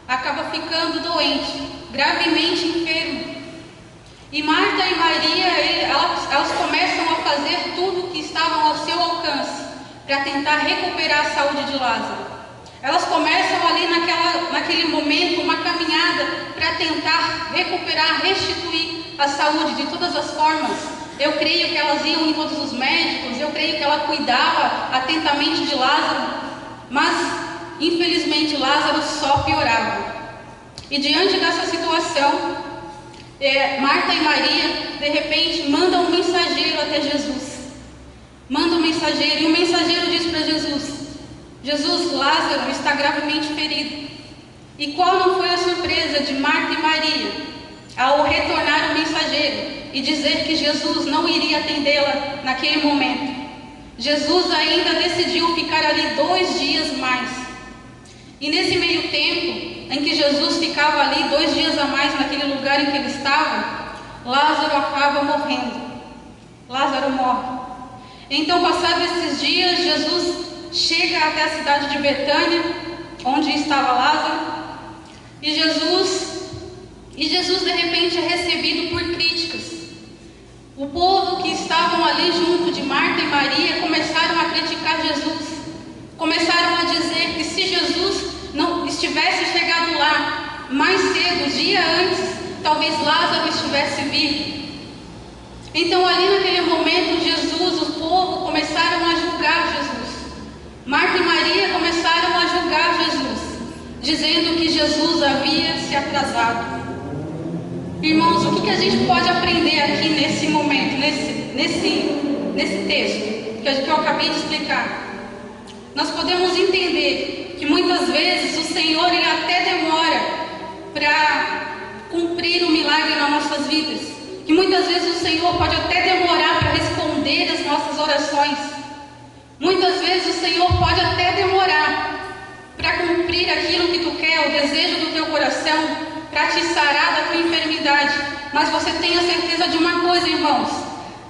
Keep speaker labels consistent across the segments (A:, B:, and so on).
A: acaba ficando doente, gravemente enfermo. E Marta e Maria, elas começam a fazer tudo que estava ao seu alcance para tentar recuperar a saúde de Lázaro. Elas começam ali naquele momento uma caminhada para tentar recuperar, restituir a saúde de todas as formas. Eu creio que elas iam em todos os médicos, eu creio que ela cuidava atentamente de Lázaro, mas infelizmente Lázaro só piorava. E diante dessa situação, Marta e Maria, de repente, mandam um mensageiro até Jesus. Manda um mensageiro, e o mensageiro diz para Jesus: Jesus, Lázaro está gravemente ferido. E qual não foi a surpresa de Marta e Maria ao retornar o mensageiro e dizer que Jesus não iria atendê-la naquele momento? Jesus ainda decidiu ficar ali 2 dias mais. E nesse meio tempo em que Jesus ficava ali 2 dias a mais naquele lugar em que ele estava, Lázaro acaba morrendo. Lázaro morre. Então, passados esses dias, Jesus chega até a cidade de Betânia, onde estava Lázaro, e Jesus de repente é recebido por críticas. O povo que estavam ali junto de Marta e Maria começaram a criticar Jesus, começaram a dizer que se Jesus não estivesse chegado lá mais cedo, dia antes, talvez Lázaro estivesse vivo. Então ali naquele momento Jesus, o povo começaram a julgar Jesus. Marta e Maria começaram a julgar Jesus, dizendo que Jesus havia se atrasado. Irmãos, o que a gente pode aprender aqui nesse momento, nesse texto que eu acabei de explicar? Nós podemos entender que muitas vezes o Senhor ele até demora para cumprir o milagre nas nossas vidas. Que muitas vezes o Senhor pode até demorar para responder as nossas orações. Muitas vezes o Senhor pode até demorar para cumprir aquilo que tu quer, o desejo do teu coração, para te sarar da tua enfermidade. Mas você tenha certeza de uma coisa, irmãos: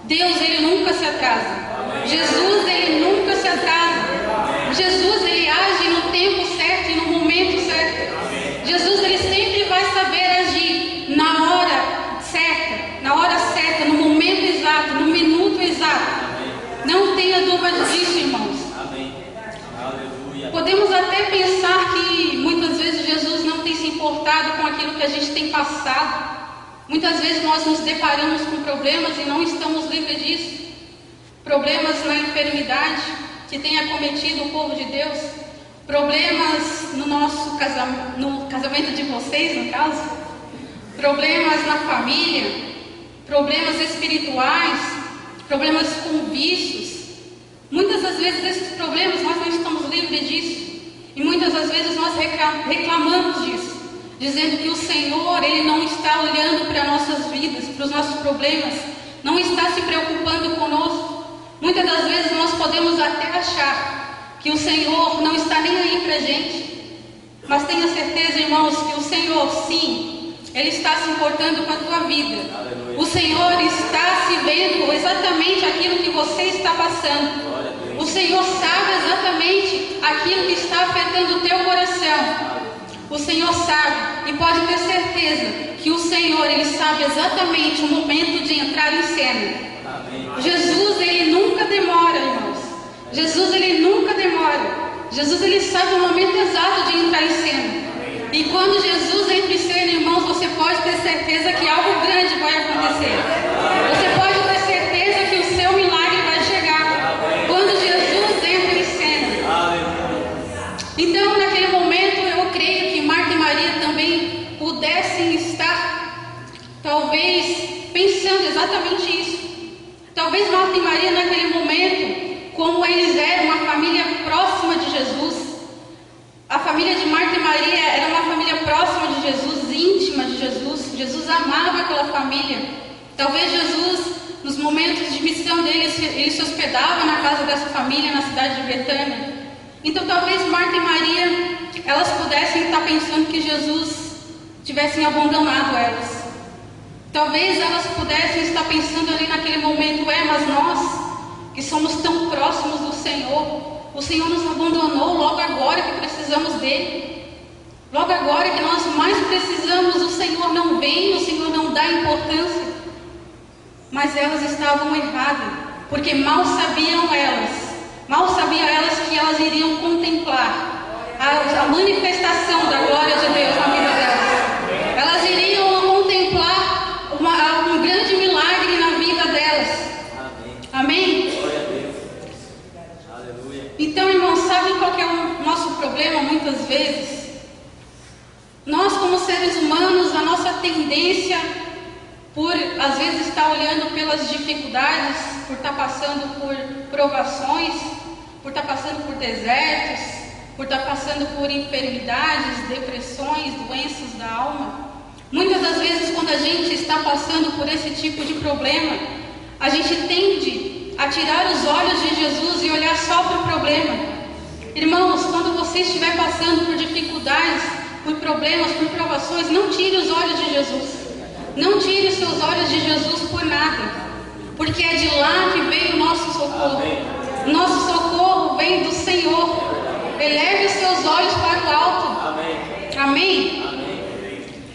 A: Deus, ele nunca se atrasa. Jesus, ele nunca se atrasa. Jesus, ele age no tempo certo e no momento certo. Jesus, ele sempre vai saber agir na hora certa, no momento exato, no minuto exato. Não tenha dúvida disso, irmãos. Podemos até pensar que muitas vezes Jesus não tem se importado com aquilo que a gente tem passado. Muitas vezes nós nos deparamos com problemas e não estamos livres disso. Problemas na enfermidade que tem acometido o povo de Deus. Problemas no casamento de vocês, no caso. Problemas na família. Problemas espirituais. Problemas com vícios. Muitas das vezes esses problemas nós não estamos livres disso. E muitas das vezes nós reclamamos disso, dizendo que o Senhor, ele não está olhando para nossas vidas, para os nossos problemas, não está se preocupando conosco. Muitas das vezes nós podemos até achar que o Senhor não está nem aí para a gente. Mas tenha certeza, irmãos, que o Senhor, sim, ele está se importando com a tua vida. Aleluia. O Senhor está se vendo exatamente aquilo que você está passando. O Senhor sabe exatamente aquilo que está afetando o teu coração. O Senhor sabe, e pode ter certeza que o Senhor, ele sabe exatamente o momento de entrar em cena. Amém. Jesus, ele nunca demora, irmãos. Jesus, ele nunca demora. Jesus, ele sabe o momento exato de entrar em cena. E quando Jesus entra em cena, irmãos, você pode ter certeza que algo grande vai acontecer. Você pode ter certeza que o seu milagre vai chegar quando Jesus entra em cena. Então, naquele momento, eu creio que Marta e Maria também pudessem estar, talvez, pensando exatamente isso. Talvez Marta e Maria, naquele momento, como eles eram uma família próxima de Jesus, a família de Marta e Maria era uma família próxima de Jesus, íntima de Jesus. Jesus amava aquela família. Talvez Jesus, nos momentos de missão dele, ele se hospedava na casa dessa família, na cidade de Betânia. Então talvez Marta e Maria, elas pudessem estar pensando que Jesus tivesse abandonado elas. Talvez elas pudessem estar pensando ali naquele momento: mas nós, que somos tão próximos do Senhor, o Senhor nos abandonou logo agora que precisamos dele. Logo agora que nós mais precisamos, o Senhor não vem, o Senhor não dá importância. Mas elas estavam erradas, porque mal sabiam elas que elas iriam contemplar a manifestação da glória de Deus na vida delas. Elas iriam contemplar um grande milagre na vida delas. Amém?
B: Glória a Deus. Aleluia.
A: Então, irmãos, sabe qual que é o nosso problema muitas vezes? Nós, como seres humanos, a nossa tendência, por às vezes estar olhando pelas dificuldades, por estar passando por provações, por estar passando por desertos, por estar passando por enfermidades, depressões, doenças da alma. Muitas das vezes, quando a gente está passando por esse tipo de problema, a gente tende a tirar os olhos de Jesus e olhar só para o problema. Irmãos, quando você estiver passando por dificuldades, por problemas, por provações, não tire os olhos de Jesus. Não tire os seus olhos de Jesus por nada, porque é de lá que veio o nosso socorro. Nosso socorro vem do Senhor. Eleve os seus olhos para o alto. Amém?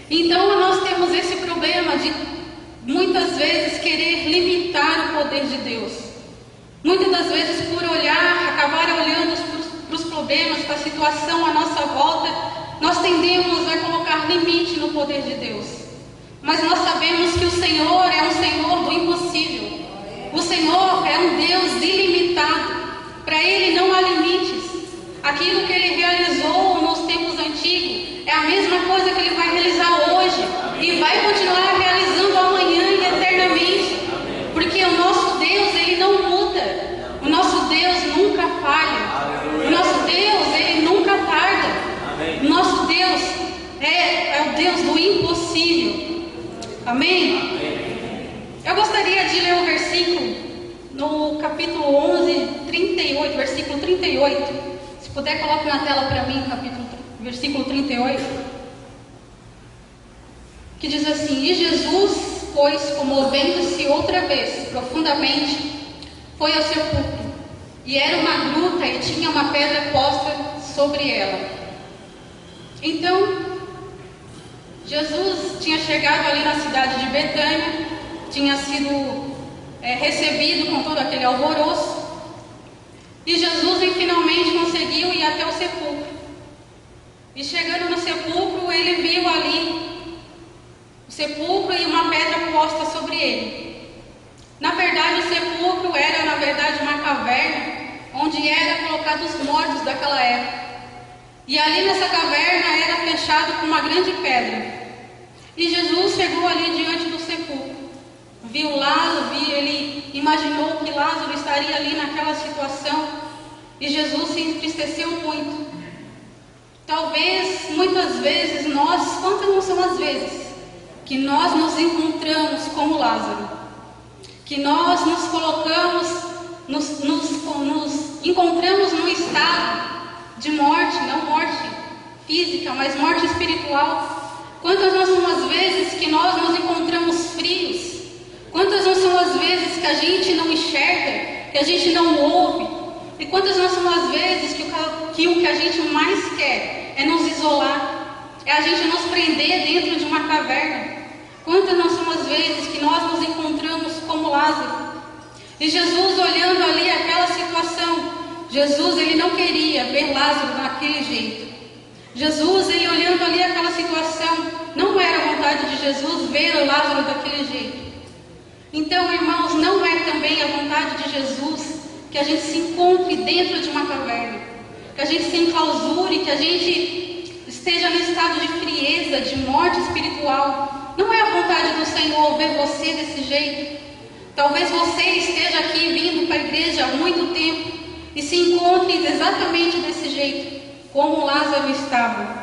A: Então nós temos esse problema de muitas vezes querer limitar o poder de Deus. Muitas das vezes por acabar olhando para os problemas, para a situação à nossa volta, nós tendemos a colocar limite no poder de Deus. Mas nós sabemos que o Senhor é um Senhor do impossível. O Senhor é um Deus ilimitado. Para Ele não há limites. Aquilo que Ele realizou nos tempos antigos é a mesma coisa que Ele vai realizar hoje. E vai continuar realizando amanhã e eternamente. Porque o nosso Deus, Ele não muda. O nosso Deus nunca falha. O nosso Deus, Ele nunca tarda. O nosso Deus é o Deus do impossível. Amém? Eu gostaria de ler o versículo no capítulo 11, 38, versículo 38. Se puder, coloque na tela para mim, versículo 38. Que diz assim: E Jesus, pois, comovendo-se outra vez profundamente, foi ao sepulcro. E era uma gruta e tinha uma pedra posta sobre ela. Então, Jesus tinha chegado ali na cidade de Betânia, tinha sido recebido com todo aquele alvoroço, e Jesus finalmente conseguiu ir até o sepulcro. E chegando no sepulcro, ele viu ali o sepulcro e uma pedra posta sobre ele. Na verdade, o sepulcro era, na verdade, uma caverna onde eram colocados os mortos daquela época. E ali nessa caverna era fechado com uma grande pedra. E Jesus chegou ali diante do sepulcro. Viu Lázaro, ele imaginou que Lázaro estaria ali naquela situação. E Jesus se entristeceu muito. Talvez, muitas vezes, quantas não são as vezes que nós nos encontramos como Lázaro? Que nós nos colocamos, nos encontramos num estado de morte, não morte física, mas morte espiritual. Quantas não são as vezes que nós nos encontramos frios? Quantas não são as vezes que a gente não enxerga, que a gente não ouve? E quantas não são as vezes que o que a gente mais quer é nos isolar, é a gente nos prender dentro de uma caverna? Quantas não são as vezes que nós nos encontramos como Lázaro? E Jesus olhando ali aquela situação, Jesus, ele não queria ver Lázaro daquele jeito. Jesus, ele olhando ali aquela situação, não era a vontade de Jesus ver o Lázaro daquele jeito. Então, irmãos, não é também a vontade de Jesus que a gente se encontre dentro de uma caverna, que a gente se enclausure, que a gente esteja no estado de frieza, de morte espiritual. Não é a vontade do Senhor ver você desse jeito. Talvez você esteja aqui vindo para a igreja há muito tempo e se encontre exatamente desse jeito, como Lázaro estava.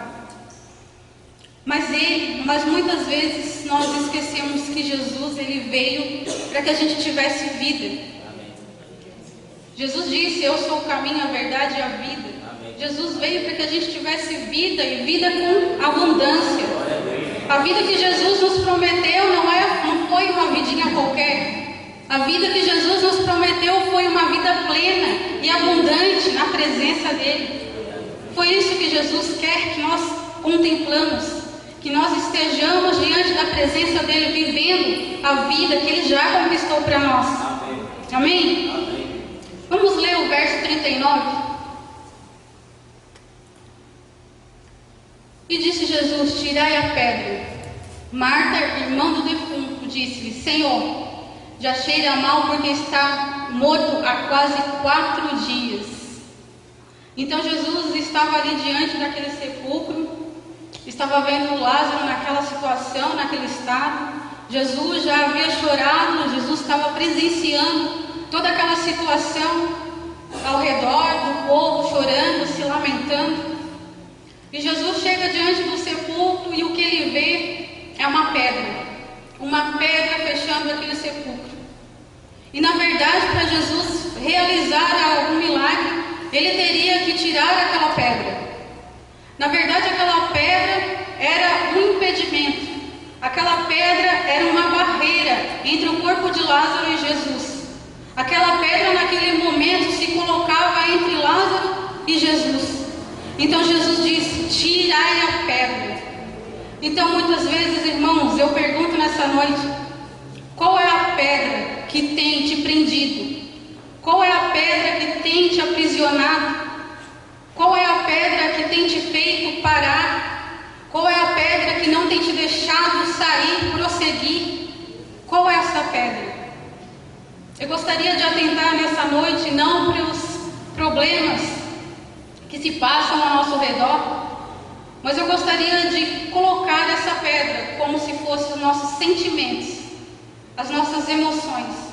A: Mas muitas vezes nós esquecemos que Jesus, ele veio para que a gente tivesse vida. Jesus disse: eu sou o caminho, a verdade e a vida. Jesus veio para que a gente tivesse vida, e vida com abundância. A vida que Jesus nos prometeu não foi uma vidinha qualquer. A vida que Jesus nos prometeu foi uma vida plena e abundante na presença dele. Foi isso que Jesus quer que nós, com contemplamos, que nós estejamos diante da presença dele, vivendo a vida que ele já conquistou para nós.
B: Amém.
A: Amém?
B: Amém.
A: Vamos ler o verso 39. E disse Jesus: tirai a pedra. Marta, irmã do defunto, disse-lhe: Senhor, já cheira mal, porque está morto há quase 4 dias. Então Jesus estava ali diante daquele sepulcro, estava vendo Lázaro naquela situação, naquele estado. Jesus já havia chorado, Jesus estava presenciando toda aquela situação ao redor do povo, chorando, se lamentando. E Jesus chega diante do sepulcro e o que ele vê é uma pedra fechando aquele sepulcro. E na verdade, para Jesus realizar algum milagre, ele teria que tirar aquela pedra. Na verdade, aquela pedra era um impedimento. Aquela pedra era uma barreira entre o corpo de Lázaro e Jesus. Aquela pedra naquele momento se colocava entre Lázaro e Jesus. Então Jesus disse: tirai a pedra. Então muitas vezes, irmãos, eu pergunto nessa noite: qual é a pedra que tem te prendido? Qual é a pedra que tem te aprisionado? Qual é a pedra que tem te feito parar? Qual é a pedra que não tem te deixado sair, prosseguir? Qual é essa pedra? Eu gostaria de atentar nessa noite não para os problemas que se passam ao nosso redor, mas eu gostaria de colocar essa pedra como se fossem os nossos sentimentos, as nossas emoções.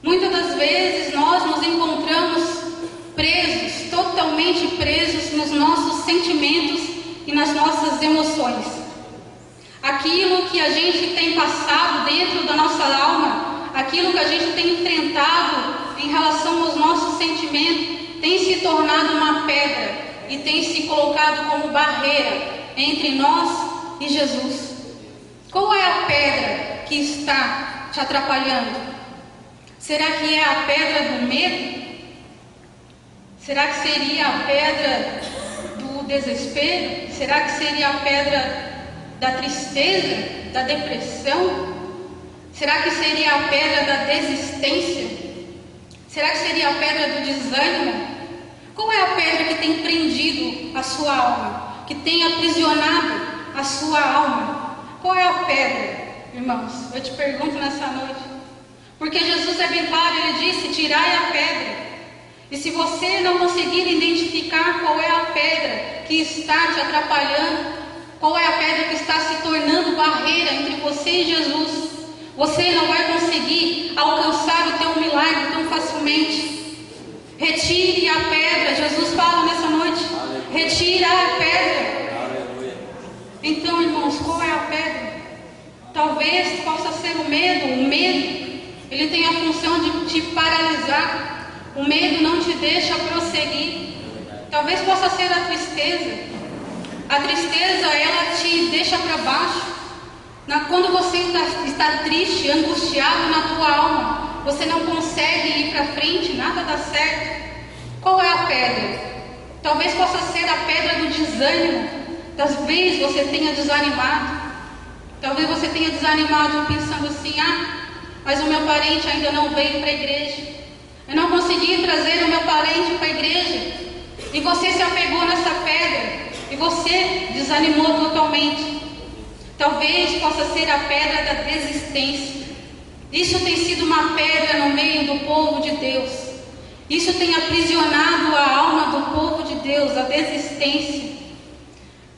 A: Muitas das vezes nós nos encontramos presos, totalmente presos nos nossos sentimentos e nas nossas emoções. Aquilo que a gente tem passado dentro da nossa alma, aquilo que a gente tem enfrentado em relação aos nossos sentimentos, tem se tornado uma pedra e tem se colocado como barreira entre nós e Jesus. Qual é a pedra que está te atrapalhando? Será que é a pedra do medo? Será que seria a pedra do desespero? Será que seria a pedra da tristeza, da depressão? Será que seria a pedra da desistência? Será que seria a pedra do desânimo? Qual é a pedra que tem prendido a sua alma? Que tem aprisionado a sua alma? Qual é a pedra, irmãos? Eu te pergunto nessa noite. Porque Jesus é bem claro, ele disse: tirai a pedra. E se você não conseguir identificar qual é a pedra que está te atrapalhando, qual é a pedra que está se tornando barreira entre você e Jesus, você não vai conseguir alcançar o teu milagre tão facilmente. Retire a pedra. Jesus fala nessa noite: retira a pedra. Então, irmãos, qual é a pedra? Talvez possa ser o medo. O medo, ele tem a função de te paralisar. O medo não te deixa prosseguir. Talvez possa ser a tristeza. A tristeza, ela te deixa para baixo. Quando você está triste, angustiado na tua alma, você não consegue ir para frente, nada dá certo. Qual é a pedra? Talvez possa ser a pedra do desânimo. Talvez você tenha desanimado. Talvez você tenha desanimado pensando assim: mas o meu parente ainda não veio para a igreja. Eu não consegui trazer o meu parente para a igreja. E você se apegou nessa pedra e você desanimou totalmente. Talvez possa ser a pedra da desistência. Isso tem sido uma pedra no meio do povo de Deus. Isso tem aprisionado a alma do povo de Deus, a desistência.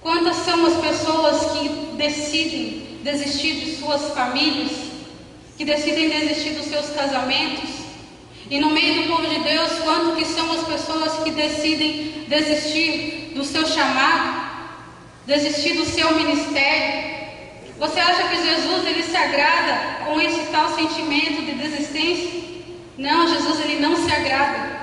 A: Quantas são as pessoas que decidem desistir de suas famílias, que decidem desistir dos seus casamentos? E no meio do povo de Deus, quanto que são as pessoas que decidem desistir do seu chamado, desistir do seu ministério? Você acha que Jesus, ele se agrada com esse tal sentimento de desistência? Não, Jesus, ele não se agrada.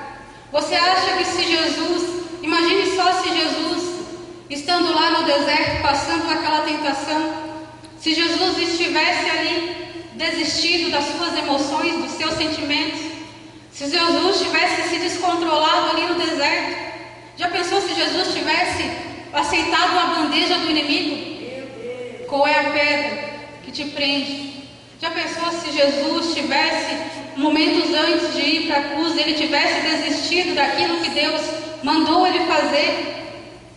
A: Você acha que se Jesus, imagine só se Jesus, estando lá no deserto, passando aquela tentação, se Jesus estivesse ali desistido das suas emoções, dos seus sentimentos, se Jesus tivesse se descontrolado ali no deserto, já pensou se Jesus tivesse aceitado a bandeja do inimigo? Qual é a pedra que te prende? Já pensou se Jesus tivesse, momentos antes de ir para a cruz, ele tivesse desistido daquilo que Deus mandou ele fazer?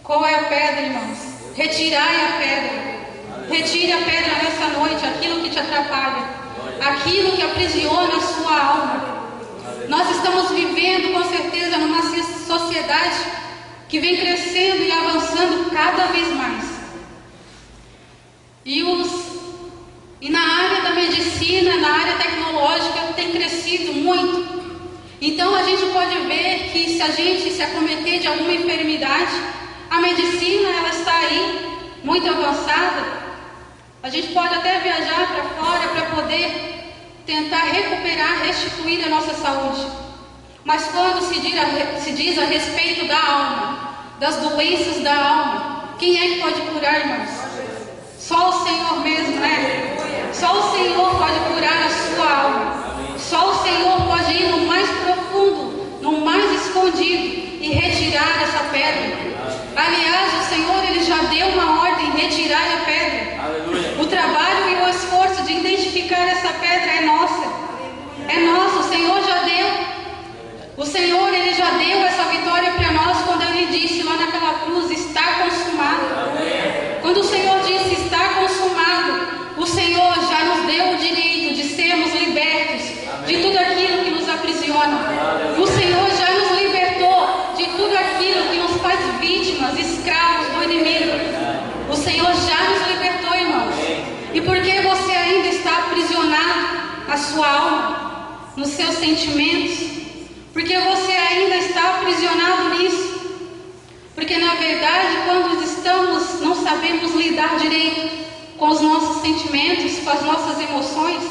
A: Qual é a pedra, irmãos? Retirai a pedra. Retire a pedra nessa noite, aquilo que te atrapalha, aquilo que aprisiona a sua alma. Nós estamos vivendo, com certeza, numa sociedade que vem crescendo e avançando cada vez mais. E na área da medicina, na área tecnológica, tem crescido muito. Então a gente pode ver que se a gente se acometer de alguma enfermidade, a medicina ela está aí, muito avançada. A gente pode até viajar para fora para poder tentar recuperar, restituir a nossa saúde. Mas quando se diz a respeito da alma, das doenças da alma, quem é que pode curar, irmãos? Só o Senhor mesmo, né? Só o Senhor pode curar a sua alma. Só o Senhor pode ir no mais profundo, no mais escondido e retirar essa pedra. Aliás, o Senhor ele já deu uma ordem: retirar a pedra. O trabalho e o esforço de identificar essa pedra é nossa. É nosso, o Senhor já deu. O Senhor ele já deu essa vitória para nós quando ele disse lá naquela cruz: está consumado. Quando o Senhor disse está consumado, o Senhor já nos deu o direito de sermos libertos de tudo aquilo que nos aprisiona. O Senhor já nos libertou de tudo aquilo que nos faz vítimas, escravos do inimigo. O Senhor já nos libertou, irmãos. E por que você ainda está aprisionado na sua alma, nos seus sentimentos? Porque você ainda está aprisionado nisso. Porque na verdade, quando não sabemos lidar direito com os nossos sentimentos, com as nossas emoções,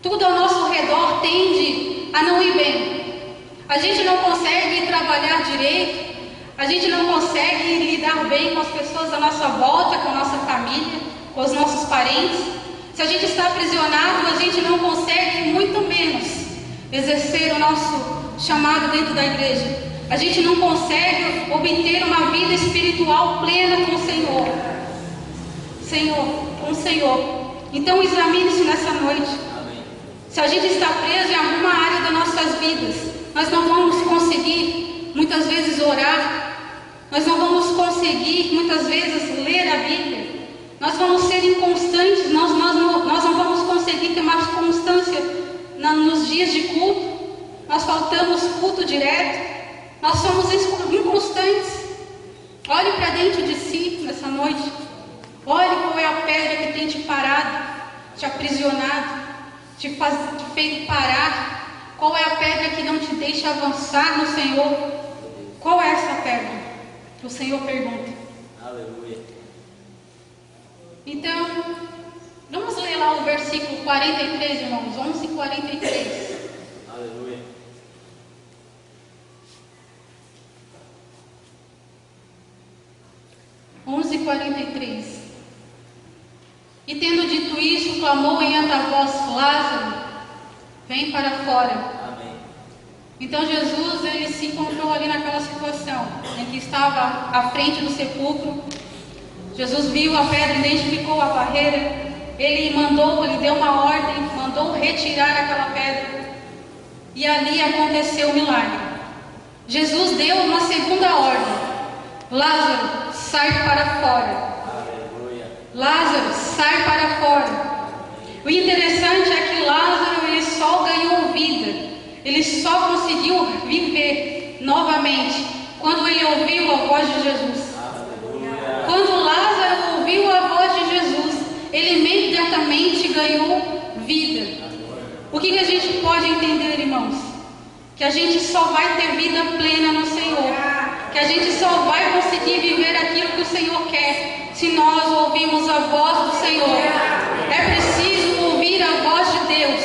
A: tudo ao nosso redor tende a não ir bem. A gente não consegue trabalhar direito, a gente não consegue lidar bem com as pessoas à nossa volta, com a nossa família, com os nossos parentes. Se a gente está aprisionado, a gente não consegue, muito menos, exercer o nosso chamado dentro da igreja. A gente não consegue obter uma vida espiritual plena com o Senhor. Com o Senhor. Então examine-se nessa noite. Se a gente está preso em alguma área das nossas vidas, nós não vamos conseguir muitas vezes orar, nós não vamos conseguir muitas vezes ler a Bíblia, nós vamos ser inconstantes, nós não vamos conseguir ter mais constância nos dias de culto, nós faltamos culto direto, nós somos inconstantes. Olhe para dentro de si nessa noite, olhe qual é a pedra que tem te parado, te aprisionado, te feito parar. Qual é a pedra que não te deixa avançar no Senhor? Qual é essa pedra? O Senhor pergunta.
B: Aleluia.
A: Então, vamos ler lá o versículo 43, irmãos. 11:43.
B: Aleluia.
A: E tendo dito isso, clamou em alta voz: Lázaro, vem para fora.
B: Amém.
A: Então Jesus ele se encontrou ali naquela situação em que estava à frente do sepulcro. Jesus viu a pedra, identificou a barreira. Ele deu uma ordem, mandou retirar aquela pedra. E ali aconteceu o milagre. Jesus deu uma segunda ordem: Lázaro, sai para fora.
B: Aleluia.
A: Lázaro, sai para fora. O interessante é que Lázaro ele só ganhou vida, ele só conseguiu viver novamente quando ele ouviu a voz de Jesus.
B: Aleluia.
A: Quando Lázaro ouviu a voz de Jesus, ele imediatamente ganhou vida. O que a gente pode entender, irmãos? Que a gente só vai ter vida plena no Senhor, que a gente só vai conseguir viver aquilo que o Senhor quer se nós ouvirmos a voz do Senhor. É preciso ouvir a voz de Deus,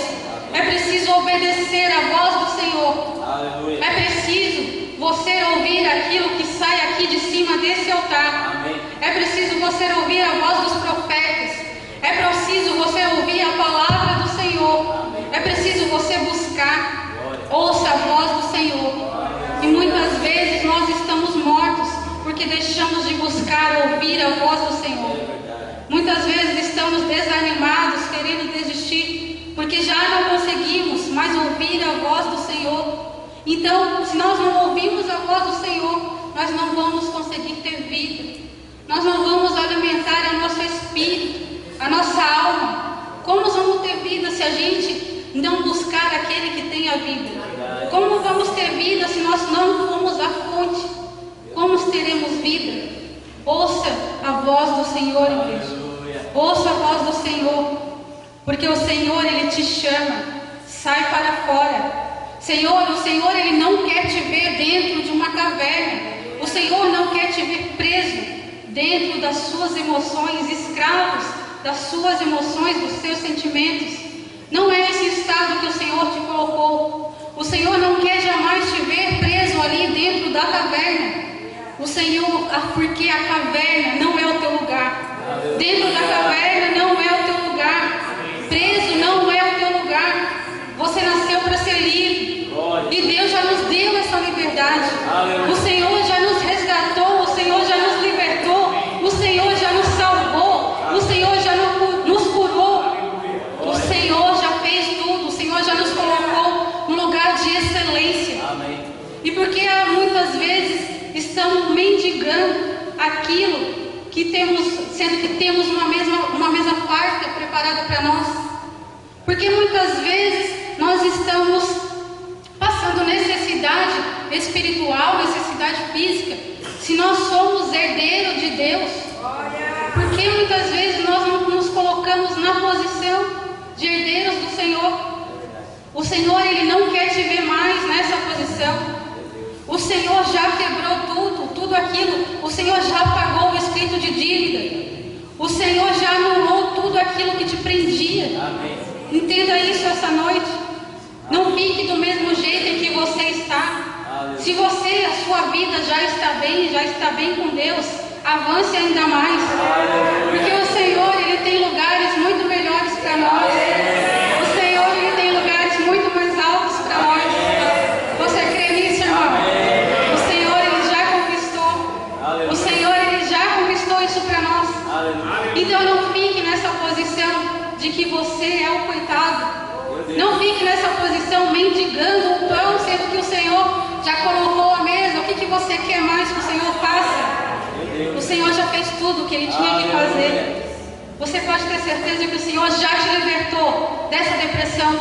A: é preciso obedecer a voz do Senhor.
B: Aleluia.
A: É preciso você ouvir aquilo que sai aqui de cima desse altar.
B: Amém.
A: É preciso você ouvir a voz dos profetas. É preciso você ouvir a palavra do Senhor. É preciso você buscar. Ouça a voz do Senhor. E muitas vezes nós estamos mortos porque deixamos de buscar buscar ouvir a voz do Senhor. Muitas vezes estamos desanimados, querendo desistir, porque já não conseguimos mais ouvir a voz do Senhor. Então, se nós não ouvirmos a voz do Senhor, nós não vamos conseguir ter vida. Nós não vamos alimentar o nosso espírito, a nossa alma. Como nós vamos ter vida se a gente não buscar aquele que tem a vida? Como vamos ter vida se nós não formos a fonte? Como teremos vida? Ouça a voz do Senhor, igreja. Ouça a voz do Senhor, porque o Senhor, Ele te chama. Sai para fora. Senhor, o Senhor, Ele não quer te ver dentro de uma caverna. O Senhor não quer te ver preso dentro das suas emoções, escravos das suas emoções, dos seus sentimentos. Não é esse estado que o Senhor te colocou. O Senhor não quer jamais te ver preso ali dentro da caverna. O Senhor, porque a caverna não é o teu lugar. Dentro da caverna não é o teu lugar. Preso não é o teu lugar. Você nasceu para ser livre. E Deus já nos deu essa liberdade. O Senhor já nos resgatou. O Senhor já nos libertou. O Senhor já nos salvou. O Senhor já nos curou. O Senhor já fez tudo. O Senhor já nos colocou num lugar de excelência. E porque muitas vezes estamos mendigando aquilo que temos, sendo que temos uma mesa farta preparada para nós. Porque muitas vezes nós estamos passando necessidade espiritual, necessidade física, se nós somos herdeiros de Deus. Porque muitas vezes nós não nos colocamos na posição de herdeiros do Senhor. O Senhor, Ele não quer te ver mais nessa posição. O Senhor já quebrou tudo aquilo. O Senhor já pagou o escrito de dívida. O Senhor já anulou tudo aquilo que te prendia. Entenda isso essa noite. Não fique do mesmo jeito em que você está. Se você, a sua vida já está bem com Deus, avance ainda mais. Porque o Senhor, Ele tem lugares muito melhores para nós. O Senhor, Ele tem lugares muito mais altos para nós. Você crê nisso, irmão? O Senhor, Ele já conquistou. O Senhor, Ele já conquistou isso para nós. Então não fique nessa posição de que você é o coitado. Não fique nessa posição mendigando o pão, sendo que o Senhor já colocou a mesa. O que você quer mais que o Senhor faça? O Senhor já fez tudo o que Ele tinha que fazer. Você pode ter certeza que o Senhor já te libertou dessa depressão.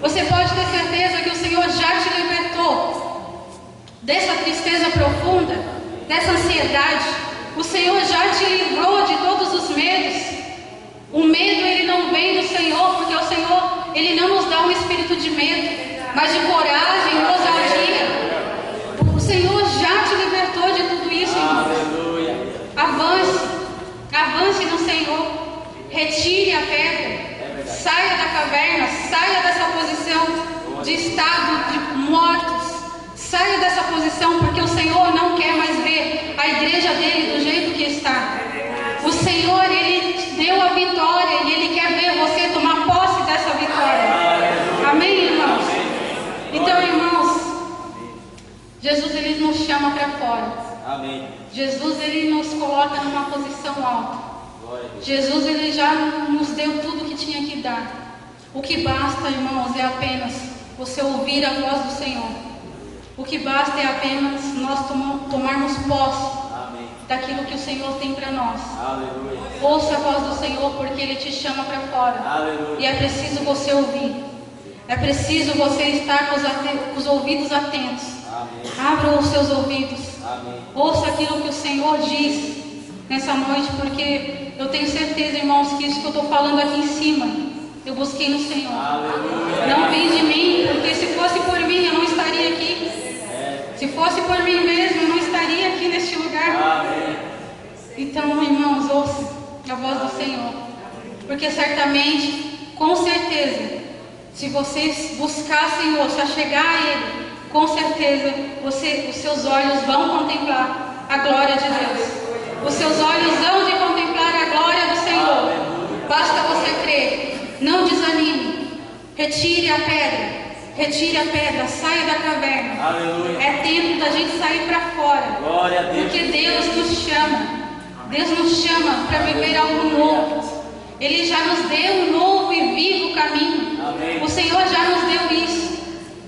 A: Você pode ter certeza que o Senhor já te libertou dessa tristeza profunda, dessa ansiedade. O Senhor já te livrou de todos os medos. O medo, ele não vem do Senhor, porque o Senhor, Ele não nos dá um espírito de medo, mas de coragem, ousadia. O Senhor já te libertou de tudo isso, irmãos. Avance no Senhor. Retire a pedra. Saia da caverna, saia dessa posição de estado de mortos. Saia dessa posição, porque o Senhor não quer mais ver a igreja dele do jeito que está. O Senhor, Ele te deu a vitória e Ele quer ver você tomar posse dessa vitória. Amém, irmãos? Então, irmãos, Jesus, Ele nos chama para fora. Jesus, Ele nos coloca numa posição alta. Jesus, Ele já nos deu tudo que tinha que dar. O que basta, irmãos, é apenas você ouvir a voz do Senhor. O que basta é apenas nós tomarmos posse daquilo que o Senhor tem para nós. Ouça a voz do Senhor, porque Ele te chama para fora. E é preciso você ouvir. É preciso você estar com os ouvidos atentos. Abra os seus ouvidos. Ouça aquilo que o Senhor diz nessa noite, porque eu tenho certeza, irmãos, que isso que eu estou falando aqui em cima, eu busquei no Senhor. Não vem de mim, porque se fosse por mim, eu não estaria aqui. Se fosse por mim mesmo, eu não estaria aqui neste lugar. Então, irmãos, ouça a voz do Senhor. Porque certamente, com certeza, se vocês buscar o Senhor, se achegar a Ele, com certeza, os seus olhos vão contemplar a glória de Deus. Os seus olhos vão de contemplar a glória do Senhor. Basta você crer. Não desanime. Retire a pedra. Retire a pedra, saia da caverna.
B: Aleluia.
A: É tempo da gente sair para fora.
B: Glória a Deus.
A: Porque Deus nos chama. Deus nos chama para viver algo novo. Ele já nos deu um novo e vivo caminho.
B: Amém.
A: O Senhor já nos deu isso.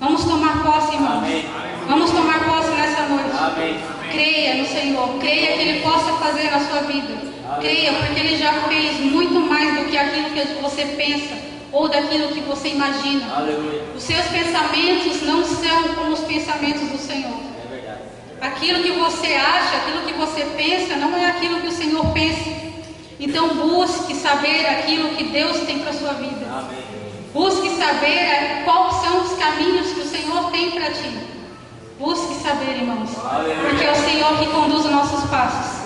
A: Vamos tomar posse, irmãos.
B: Amém.
A: Vamos tomar posse nessa noite.
B: Amém.
A: Creia no Senhor. Creia que Ele possa fazer na sua vida. Creia, porque Ele já fez muito mais do que aquilo que você pensa ou daquilo que você imagina.
B: Aleluia.
A: Os seus pensamentos não são como os pensamentos do Senhor.
B: É verdade.
A: Aquilo que você acha, aquilo que você pensa, não é aquilo que o Senhor pensa. Então busque saber aquilo que Deus tem para a sua vida.
B: Amém.
A: Busque saber quais são os caminhos que o Senhor tem para ti. Busque saber, irmãos.
B: Aleluia.
A: Porque é o Senhor que conduz os nossos passos.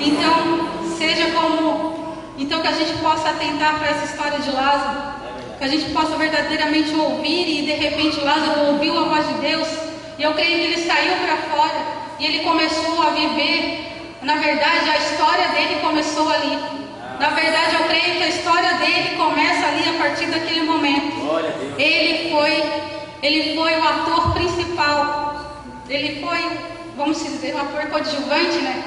A: Então, seja como... Então que a gente possa atentar para essa história de Lázaro. Que a gente possa verdadeiramente ouvir e de repente Lázaro ouviu a voz de Deus. E eu creio que ele saiu para fora e ele começou a viver. Na verdade, a história dele começou ali. Na verdade, eu creio que a história dele começa ali a partir daquele momento.
B: Glória a Deus.
A: Ele foi o ator principal. Ele foi, vamos dizer, o ator coadjuvante, né?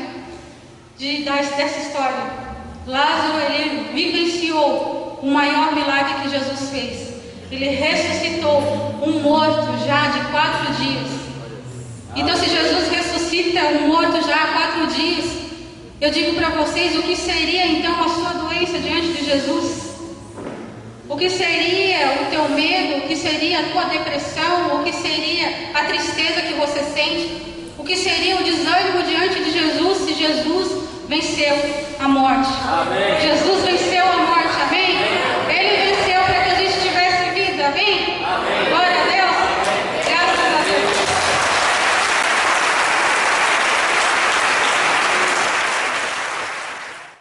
A: Dessa história. Lázaro, ele vivenciou o maior milagre que Jesus fez. Ele ressuscitou um morto já de 4 dias. Então, se Jesus ressuscita um morto já há 4 dias, eu digo para vocês, o que seria então a sua doença diante de Jesus? O que seria o teu medo? O que seria a tua depressão? O que seria a tristeza que você sente? O que seria o desânimo diante de Jesus se Jesus venceu a morte?
B: Amém.
A: Jesus venceu a morte, amém?